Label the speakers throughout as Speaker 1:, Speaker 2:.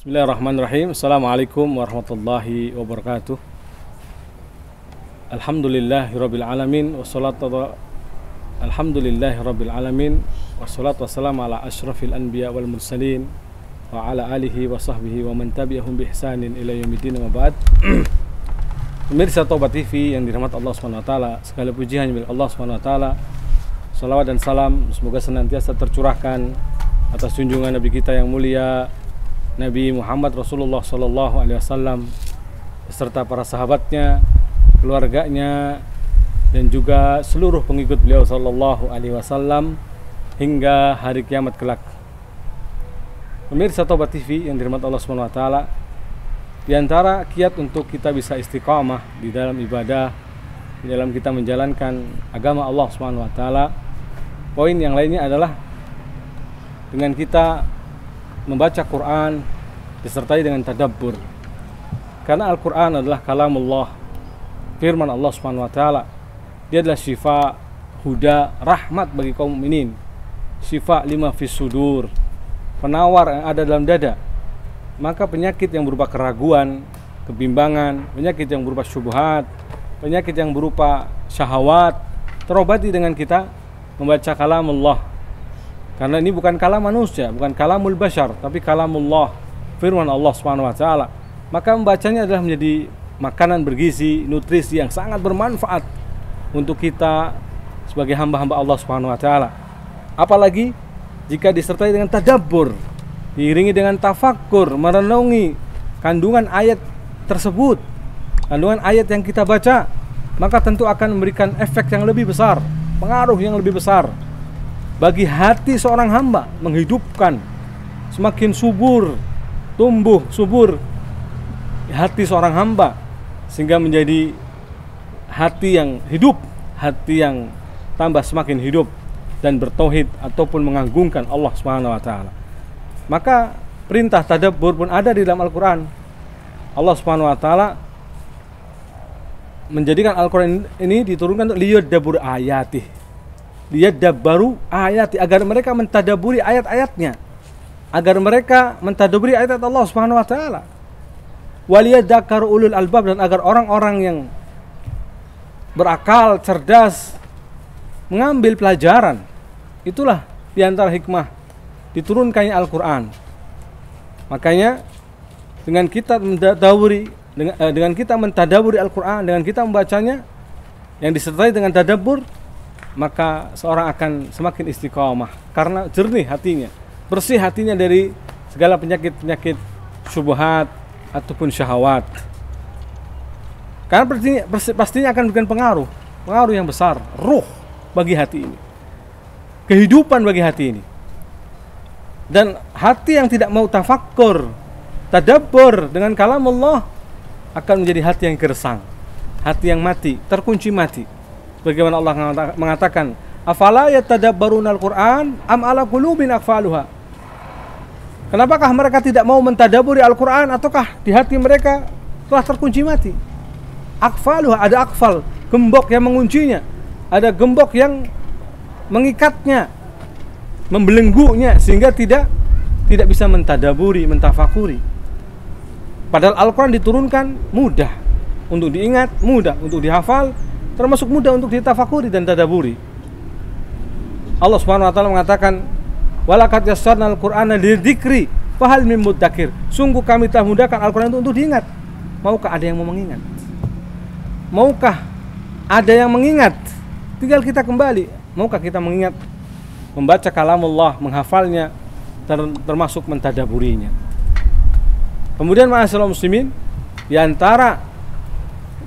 Speaker 1: Bismillahirrahmanirrahim. Assalamualaikum warahmatullahi wabarakatuh. Alhamdulillahirabbil alamin wassalatu wassalamu ala asyrafil anbiya wal mursalin wa ala alihi wa sahbihi wa man tabi'ahum bi ihsanin ila yaumiddin wa ba'd. Pemirsa Toba TV yang dirahmati Allah Subhanahu wa taala, segala puji hanya milik Allah Subhanahu wa taala. Salawat dan salam semoga senantiasa tercurahkan atas junjungan Nabi kita yang mulia Nabi Muhammad Rasulullah Sallallahu Alaihi Wasallam beserta para sahabatnya, keluarganya, dan juga seluruh pengikut beliau Sallallahu Alaihi Wasallam hingga hari kiamat kelak. Pemirsa Toba TV yang dirahmati Allah Subhanahu Wa Taala, di antara kiat untuk kita bisa istiqamah di dalam ibadah, di dalam kita menjalankan agama Allah Subhanahu Wa Taala, poin yang lainnya adalah dengan kita membaca Quran disertai dengan tadabbur. Karena Al-Quran adalah kalamullah, firman Allah Subhanahu wa taala. Dia adalah syifa, huda, rahmat bagi kaum mukminin. Syifa lima fis sudur, penawar yang ada dalam dada. Maka penyakit yang berupa keraguan, kebimbangan, penyakit yang berupa syubhat, penyakit yang berupa syahwat terobati dengan kita membaca kalamullah. Karena ini bukan kalam manusia, bukan kalamul bashar, tapi kalamullah, firman Allah Subhanahu wa taala. Maka membacanya adalah menjadi makanan bergizi, nutrisi yang sangat bermanfaat untuk kita sebagai hamba-hamba Allah Subhanahu wa taala. Apalagi jika disertai dengan tadabbur, diiringi dengan tafakkur, merenungi kandungan ayat tersebut, kandungan ayat yang kita baca, maka tentu akan memberikan efek yang lebih besar, pengaruh yang lebih besar bagi hati seorang hamba, menghidupkan, semakin subur, tumbuh subur hati seorang hamba sehingga menjadi hati yang hidup, hati yang tambah semakin hidup dan bertauhid ataupun mengagungkan Allah Subhanahu wa taala. Maka perintah tadabbur pun ada di dalam Al-Qur'an. Allah Subhanahu wa taala menjadikan Al-Qur'an ini diturunkan untuk liyadabbur ayatih, liyadabbaru ayati, agar mereka mentadaburi ayat-ayatnya, agar mereka mentadaburi ayat Allah Subhanahu wa taala. Waliyadzakkaru ulul albab, dan agar orang-orang yang berakal, cerdas mengambil pelajaran. Itulah diantara hikmah diturunkannya Al-Qur'an. Makanya dengan kita mentadaburi Al-Qur'an, dengan kita membacanya yang disertai dengan tadabbur, maka seorang akan semakin istiqamah karena jernih hatinya, bersih hatinya dari segala penyakit-penyakit syubhat ataupun syahwat. Karena pastinya akan memberikan pengaruh yang besar, ruh bagi hati ini, kehidupan bagi hati ini. Dan hati yang tidak mau tafakkur, tadabbur dengan kalam Allah akan menjadi hati yang gersang, hati yang mati, terkunci mati. Bagaimana Allah mengatakan, afala yatadabbaruna al-Qur'an am ala qulubin aqfaluha. Kenapakah mereka tidak mau mentadaburi Al-Qur'an, ataukah di hati mereka telah terkunci mati? Aqfaluha, ada aqfal, gembok yang menguncinya, ada gembok yang mengikatnya, membelenggunya sehingga tidak bisa mentadaburi, mentafakuri. Padahal Al-Qur'an diturunkan mudah untuk diingat, mudah untuk dihafal, termasuk mudah untuk ditafakuri dan tadaburi. Allah Subhanahu wa taala mengatakan, walaqad yassarnal Qur'ana lidzikri fahal mim mudzakir. Sungguh kami telah mudahkan Al-Qur'an untuk diingat. Maukah ada yang mau mengingat? Maukah ada yang mengingat? Tinggal kita kembali. Maukah kita mengingat, membaca kalamullah, menghafalnya, termasuk mentadaburinya. Kemudian ma'asyiral muslimin, di antara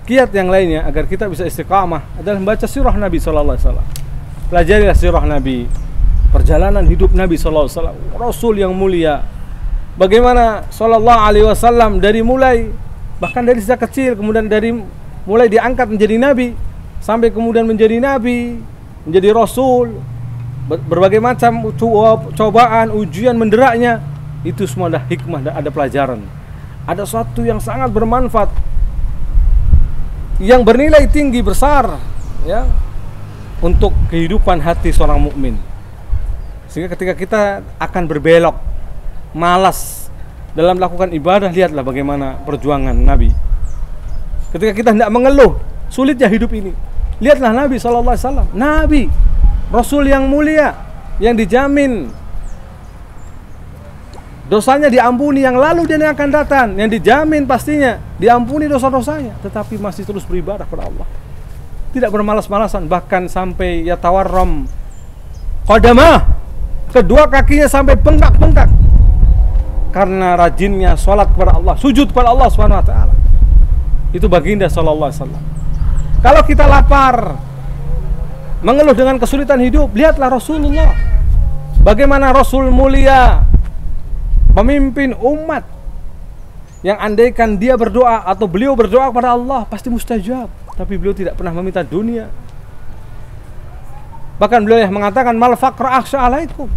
Speaker 1: kiat yang lainnya agar kita bisa istiqamah adalah membaca sirah Nabi sallallahu alaihi wasallam. Pelajarilah sirah Nabi, perjalanan hidup Nabi sallallahu alaihi wasallam, Rasul yang mulia. Bagaimana sallallahu alaihi wasallam dari mulai, bahkan dari sejak kecil, kemudian dari mulai diangkat menjadi nabi sampai kemudian menjadi nabi, menjadi rasul, berbagai macam cobaan, ujian menderaknya, itu semua ada hikmah dan ada pelajaran. Ada sesuatu yang sangat bermanfaat, yang bernilai tinggi besar, ya, untuk kehidupan hati seorang mukmin. Sehingga ketika kita akan berbelok, malas, dalam melakukan ibadah, lihatlah bagaimana perjuangan Nabi. Ketika kita hendak mengeluh sulitnya hidup ini, lihatlah Nabi SAW. Nabi, Rasul yang mulia, yang dijamin dosanya diampuni, yang lalu dan yang akan datang, yang dijamin pastinya diampuni dosa-dosanya, tetapi masih terus beribadah kepada Allah, tidak bermalas-malasan, bahkan sampai yatawarram qadamah, kedua kakinya sampai bengkak-bengkak karena rajinnya sholat kepada Allah, sujud kepada Allah Subhanahu wa taala. Itu baginda sallallahu alaihi wasallam. Kalau kita lapar, mengeluh dengan kesulitan hidup, lihatlah Rasulullah. Bagaimana Rasul mulia, pemimpin umat, yang andaikan dia berdoa atau beliau berdoa kepada Allah pasti mustajab, tapi beliau tidak pernah meminta dunia. Bahkan beliau yang mengatakan mal faqra akhsha alaikum.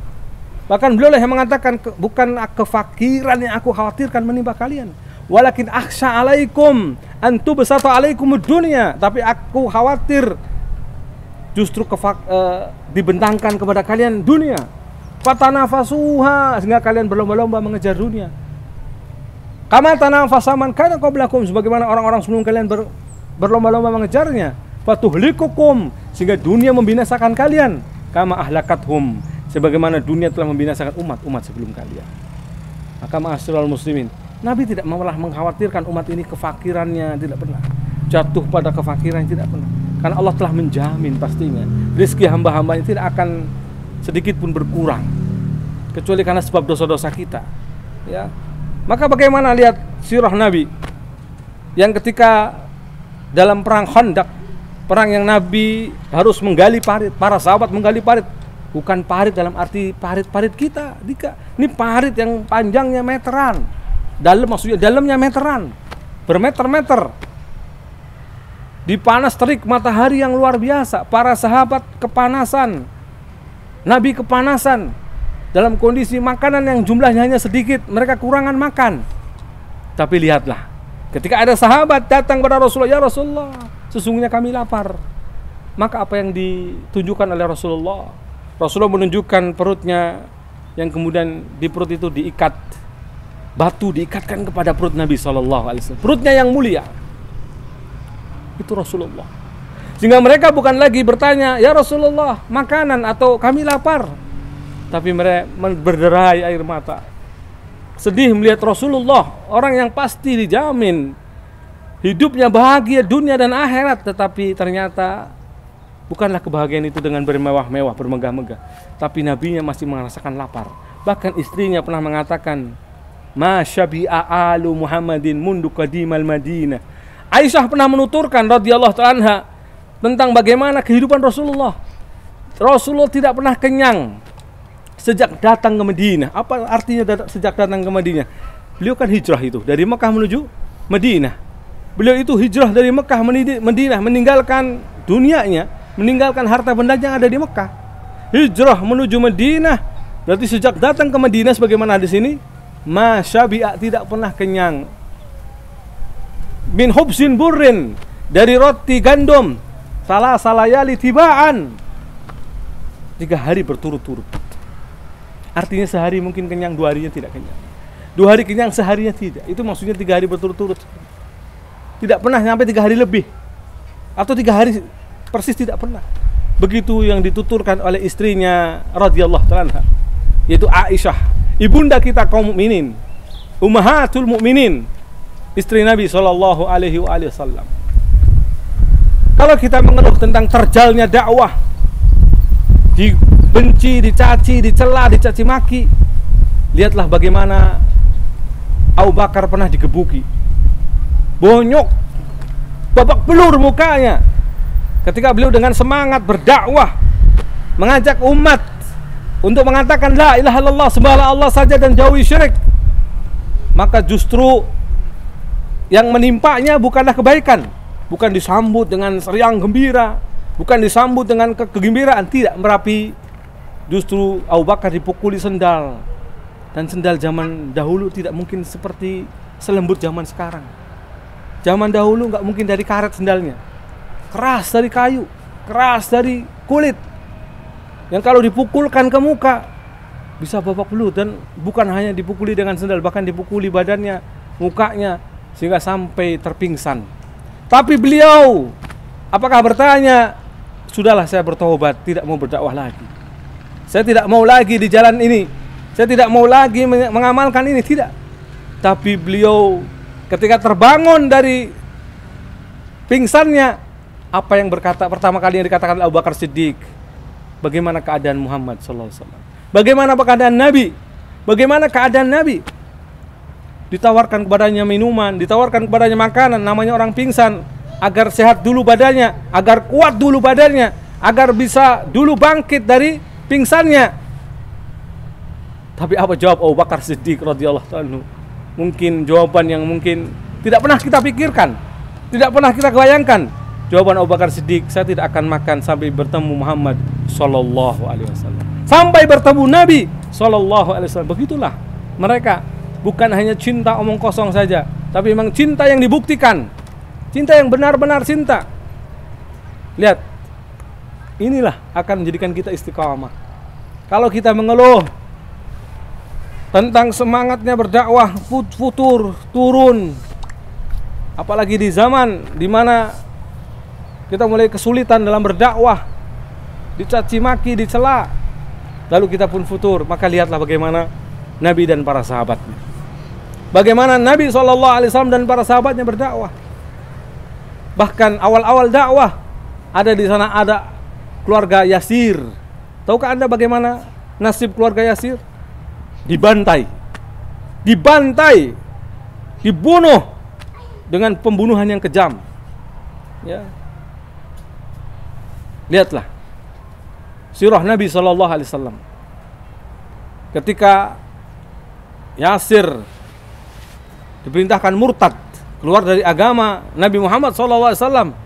Speaker 1: Bahkan beliau yang mengatakan bukan kefakiran yang aku khawatirkan menimpa kalian, walakin akhsha alaikum antu besata alaikum dunia, tapi aku khawatir justru dibentangkan kepada kalian dunia. Fatanafasuha, sehingga kalian berlomba-lomba mengejar dunia. Kama tanafasaman kana qablakum, sebagaimana orang-orang sebelum kalian berlomba-lomba mengejarnya. Fatuhlikukum, sehingga dunia membinasakan kalian. Kama ahlakathum, sebagaimana dunia telah membinasakan umat-umat sebelum kalian. Maka ma'asyiral muslimin, Nabi tidak malah mengkhawatirkan umat ini kefakirannya, tidak pernah jatuh pada kefakiran, tidak pernah. Karena Allah telah menjamin pastinya rezeki hamba-hambanya tidak akan sedikit pun berkurang, kecuali karena sebab dosa-dosa kita, ya. Maka bagaimana lihat sirah Nabi yang ketika dalam perang Khandaq, perang yang Nabi harus menggali parit, para sahabat menggali parit, bukan parit dalam arti parit-parit kita, ini parit yang panjangnya meteran, maksudnya dalamnya meteran, bermeter-meter, dipanas terik matahari yang luar biasa, para sahabat kepanasan, Nabi kepanasan, dalam kondisi makanan yang jumlahnya hanya sedikit, mereka kurangan makan. Tapi lihatlah, ketika ada sahabat datang kepada Rasulullah, ya Rasulullah, sesungguhnya kami lapar. Maka apa yang ditunjukkan oleh Rasulullah? Rasulullah menunjukkan perutnya, yang kemudian di perut itu diikat batu, diikatkan kepada perut Nabi SAW. Perutnya yang mulia, itu Rasulullah. Sehingga mereka bukan lagi bertanya, ya Rasulullah, makanan atau kami lapar, tapi mereka berderai air mata, sedih melihat Rasulullah, orang yang pasti dijamin hidupnya bahagia dunia dan akhirat, tetapi ternyata bukanlah kebahagiaan itu dengan bermewah-mewah, bermegah-megah, tapi nabinya masih merasakan lapar. Bahkan istrinya pernah mengatakan, ma syabi'a alu Muhammadin mundu qadimal Madinah. Aisyah pernah menuturkan radhiyallahu ta'ala anha tentang bagaimana kehidupan Rasulullah. Rasulullah tidak pernah kenyang sejak datang ke Madinah. Apa artinya sejak datang ke Madinah? Beliau kan hijrah itu dari Mekah menuju Madinah. Beliau itu hijrah dari Mekah Madinah, meninggalkan dunianya, meninggalkan harta bendanya yang ada di Mekah. Hijrah menuju Madinah. Berarti sejak datang ke Madinah sebagaimana di sini, masyabi'a, tidak pernah kenyang. Min hubsin burrin, dari roti gandum, salah salayali tibaan, 3 hari berturut-turut. Artinya sehari mungkin kenyang, 2 harinya tidak kenyang. 2 hari kenyang, seharinya tidak. Itu maksudnya 3 hari berturut-turut. Tidak pernah sampai 3 hari lebih, atau 3 hari persis tidak pernah. Begitu yang dituturkan oleh istrinya radhiyallahu ta'ala, yaitu Aisyah, ibunda kita kaum mukminin, ummahatul mukminin, istri Nabi sallallahu alaihi wasallam. Kalau kita mengeluh tentang terjalnya dakwah, dibenci, dicaci, dicela, dicaci maki, lihatlah bagaimana Abu Bakar pernah digebuki, bonyok, babak belur mukanya, ketika beliau dengan semangat berdakwah, mengajak umat untuk mengatakan la ilaha illallah, sembahlah Allah saja dan jauhi syirik. Maka justru yang menimpanya bukanlah kebaikan, bukan disambut dengan riang gembira, bukan disambut dengan kegembiraan, tidak, merapi. Justru Abu Bakar dipukuli sendal, dan sendal zaman dahulu tidak mungkin seperti selembut zaman sekarang. Zaman dahulu nggak mungkin dari karet sendalnya, keras dari kayu, keras dari kulit, yang kalau dipukulkan ke muka bisa babak belur, dan bukan hanya dipukuli dengan sendal, bahkan dipukuli badannya, mukanya, sehingga sampai terpingsan. Tapi beliau apakah bertanya, sudahlah saya bertobat, tidak mau berdakwah lagi, saya tidak mau lagi di jalan ini, saya tidak mau lagi mengamalkan ini, tidak. Tapi beliau ketika terbangun dari pingsannya, apa yang pertama kali yang dikatakan Abu Bakar Siddiq, bagaimana keadaan Muhammad sallallahu alaihi wasallam? Bagaimana keadaan Nabi? Bagaimana keadaan Nabi? Ditawarkan kepadanya minuman, ditawarkan kepadanya makanan, namanya orang pingsan, agar sehat dulu badannya, agar kuat dulu badannya, agar bisa dulu bangkit dari pingsannya. Tapi apa jawab Abu Bakar Siddiq radhiyallahu anhu? Mungkin jawaban yang mungkin tidak pernah kita pikirkan, tidak pernah kita bayangkan. Jawaban Abu Bakar Siddiq, saya tidak akan makan sampai bertemu Muhammad sallallahu alaihi wasallam, sampai bertemu Nabi sallallahu alaihi wasallam. Begitulah mereka, bukan hanya cinta omong kosong saja, tapi memang cinta yang dibuktikan, cinta yang benar-benar cinta. Lihat, inilah akan menjadikan kita istiqamah. Kalau kita mengeluh tentang semangatnya berdakwah futur turun, apalagi di zaman di mana kita mulai kesulitan dalam berdakwah, dicaci maki, dicela, lalu kita pun futur, maka lihatlah bagaimana Nabi dan para sahabatnya, bagaimana Nabi SAW dan para sahabatnya berdakwah. Bahkan awal-awal dakwah ada di sana ada keluarga Yasir. Tahukah Anda bagaimana nasib keluarga Yasir? Dibantai, dibunuh dengan pembunuhan yang kejam. Ya, lihatlah sirah Nabi SAW ketika Yasir diperintahkan murtad, keluar dari agama Nabi Muhammad SAW,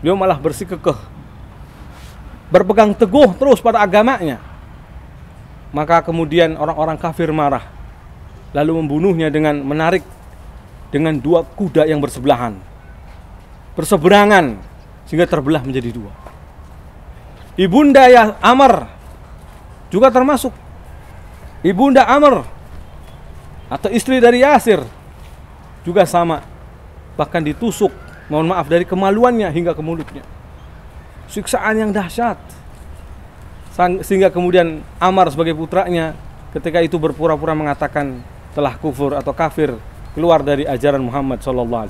Speaker 1: beliau malah bersikukuh, berpegang teguh terus pada agamanya. Maka kemudian orang-orang kafir marah, lalu membunuhnya dengan menarik dengan dua kuda yang berseberangan, sehingga terbelah menjadi dua. Ibunda Amr juga termasuk. Ibunda Amr atau istri dari Yasir juga sama, bahkan ditusuk, mohon maaf, dari kemaluannya hingga ke mulutnya. Siksaan yang dahsyat, sehingga kemudian Amr sebagai putranya ketika itu berpura-pura mengatakan telah kufur atau kafir, keluar dari ajaran Muhammad SAW.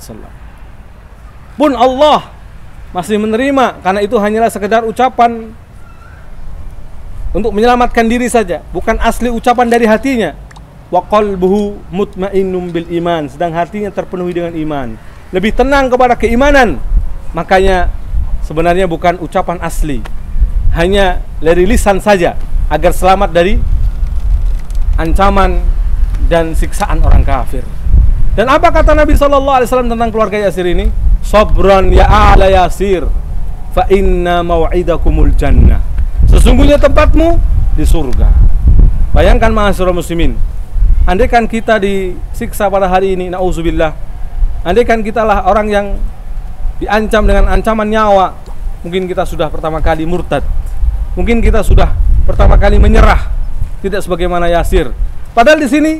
Speaker 1: Pun Allah masih menerima, karena itu hanyalah sekedar ucapan untuk menyelamatkan diri saja, bukan asli ucapan dari hatinya. Wa qalbuhu mutmainnum bil iman, sedang hatinya terpenuhi dengan iman, lebih tenang kepada keimanan. Makanya sebenarnya bukan ucapan asli, hanya dari lisan saja, agar selamat dari ancaman dan siksaan orang kafir. Dan apa kata Nabi SAW tentang keluarga Yasir ini? Sabran ya ala Yasir, fa inna mau'idakumul jannah. Sesungguhnya tempatmu di surga. Bayangkan ma'asyiral muslimin, andaikan kita disiksa pada hari ini, na'udzubillah, andaikan kita lah orang yang diancam dengan ancaman nyawa, mungkin kita sudah pertama kali murtad, mungkin kita sudah pertama kali menyerah, tidak sebagaimana Yasir. Padahal di sini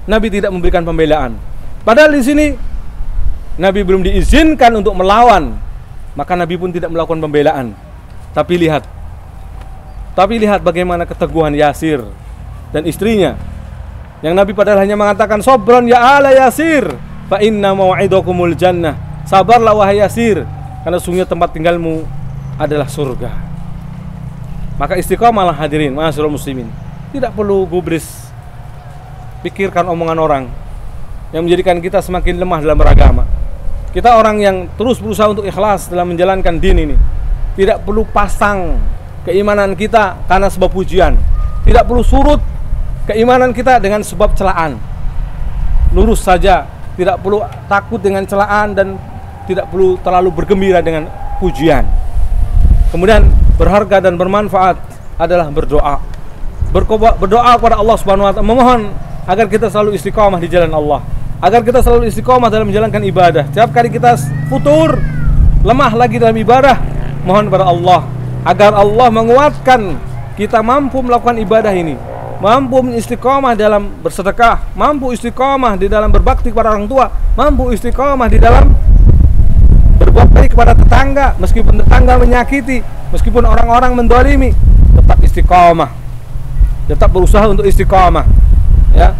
Speaker 1: Nabi tidak memberikan pembelaan. Padahal di sini Nabi belum diizinkan untuk melawan, maka Nabi pun tidak melakukan pembelaan. Tapi lihat bagaimana keteguhan Yasir dan istrinya, yang Nabi padahal hanya mengatakan sabran ya ala Yasir, fa inna mau'idakumul jannah. Sabarlah wahai Yasir, karena sungguhnya tempat tinggalmu adalah surga. Maka istiqamalah hadirin ma'asyiral muslimin. Tidak perlu gubris pikirkan omongan orang yang menjadikan kita semakin lemah dalam beragama. Kita orang yang terus berusaha untuk ikhlas dalam menjalankan din ini. Tidak perlu pasang keimanan kita karena sebab pujian. Tidak perlu surut keimanan kita dengan sebab celaan. Lurus saja, tidak perlu takut dengan celaan dan tidak perlu terlalu bergembira dengan pujian. Kemudian berharga dan bermanfaat adalah berdoa. Berdoa kepada Allah Subhanahu wa taala, memohon agar kita selalu istiqamah di jalan Allah, agar kita selalu istiqamah dalam menjalankan ibadah. Setiap kali kita futur, lemah lagi dalam ibadah, mohon kepada Allah agar Allah menguatkan kita mampu melakukan ibadah ini, mampu istiqomah dalam bersedekah, mampu istiqomah di dalam berbakti kepada orang tua, mampu istiqomah di dalam berbuat baik kepada tetangga, meskipun tetangga menyakiti, meskipun orang-orang mendolimi, tetap istiqomah, tetap berusaha untuk istiqomah, ya.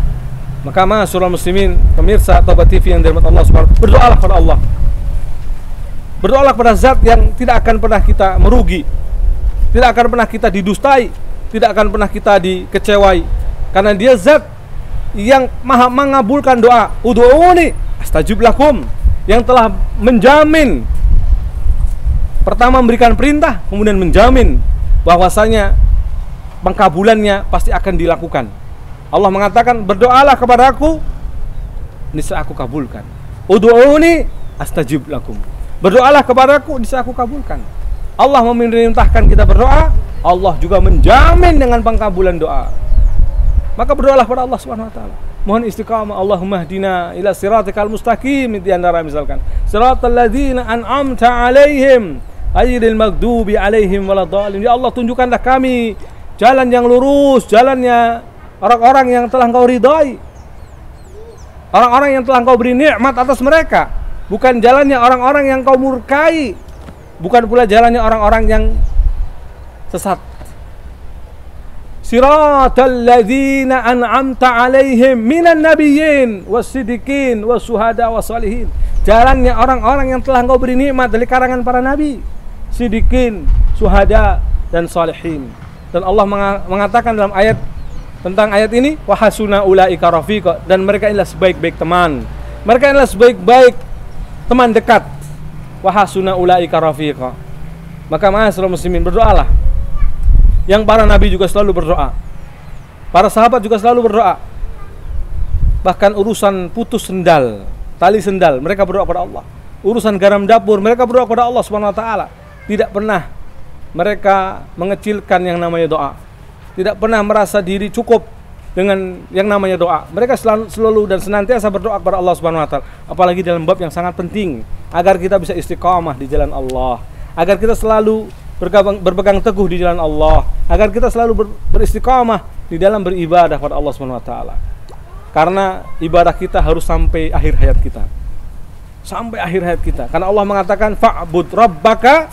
Speaker 1: Maka ma'asyiral muslimin, pemirsa Tobat TV yang dirahmati Allah Subhanahu wa taala, berdoalah kepada Allah. Berdoalah kepada zat yang tidak akan pernah kita merugi, tidak akan pernah kita didustai, tidak akan pernah kita dikecewai, karena dia zat yang maha mengabulkan doa. Ud'uuni astajib lakum, yang telah menjamin, pertama memberikan perintah, kemudian menjamin bahwasanya pengkabulannya pasti akan dilakukan. Allah mengatakan, berdoalah kepadaku, niscaya aku kabulkan. Ud'uuni astajib lakum, berdoalah kepadaku, niscaya aku kabulkan. Allah memerintahkan kita berdoa, Allah juga menjamin dengan pengkabulan doa. Maka berdoalah pada Allah Subhanahu wa taala. Mohon istiqamah. Allahumma hdina ila siratikal mustaqim, di antara misalkan siratal ladzina an'amta 'alaihim ghairil maghdubi 'alaihim waladdallin. Ya Allah, tunjukkanlah kami jalan yang lurus, jalannya orang-orang yang telah Engkau ridai, orang-orang yang telah Engkau beri nikmat atas mereka, bukan jalannya orang-orang yang Engkau murkai, bukan pula jalannya orang-orang yang sesat. Siratal ladzina an'amta 'alaihim minan nabiyyin was-siddiqin was-syuhada was-shalihin. Jalannya orang-orang yang telah Engkau beri nikmat dari karangan para nabi, siddiqin, syuhada dan shalihin. Dan Allah mengatakan dalam ayat tentang ayat ini, wa hasuna ulaika rafiqa, dan mereka inilah sebaik-baik teman. Mereka inilah sebaik-baik teman dekat. Wa hasuna ulaika rafiqa. Maka ma'asyiral muslimin, berdoalah. Yang para nabi juga selalu berdoa, para sahabat juga selalu berdoa. Bahkan urusan putus sendal, tali sendal, mereka berdoa kepada Allah. Urusan garam dapur, mereka berdoa kepada Allah Subhanahu wa taala. Tidak pernah mereka mengecilkan yang namanya doa. Tidak pernah merasa diri cukup dengan yang namanya doa. Mereka selalu dan senantiasa berdoa kepada Allah Subhanahu wa taala, apalagi dalam bab yang sangat penting, agar kita bisa istiqamah di jalan Allah, agar kita selalu berpegang teguh di jalan Allah, agar kita selalu beristiqamah di dalam beribadah pada Allah Subhanahu wa taala. Karena ibadah kita harus sampai akhir hayat kita. Sampai akhir hayat kita. Karena Allah mengatakan, fa'bud rabbaka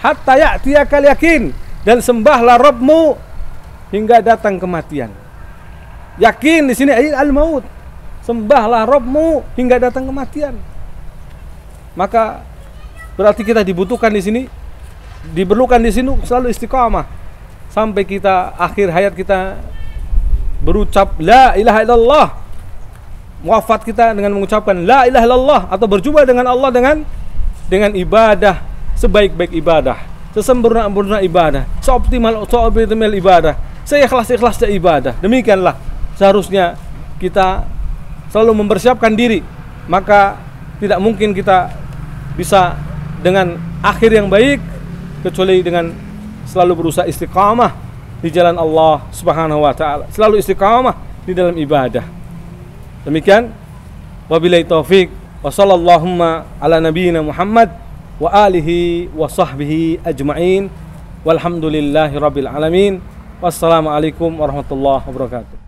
Speaker 1: hatta ya'tiyakal yakin, dan sembahlah Rabbmu hingga datang kematian. Yakin di sini al-maut. Sembahlah Rabbmu hingga datang kematian. Maka berarti kita dibutuhkan di sini, diperlukan di sini selalu istiqamah sampai kita akhir hayat kita berucap la ilaha illallah. Wafat kita dengan mengucapkan la ilaha illallah, atau berjumpa dengan Allah dengan ibadah sebaik-baik ibadah, sesempurna-sempurna ibadah, seoptimal ibadah, seikhlas-ikhlasnya ibadah. Demikianlah seharusnya kita selalu mempersiapkan diri. Maka tidak mungkin kita bisa dengan akhir yang baik kecuali dengan selalu berusaha istiqamah di jalan Allah Subhanahu wa taala, selalu istiqamah di dalam ibadah. Demikian, wabillahi taufik, wa sallallahu ala nabiyyina Muhammad wa alihi wa sahbihi ajma'in, walhamdulillahi rabbil alamin. Wassalamualaikum warahmatullahi wabarakatuh.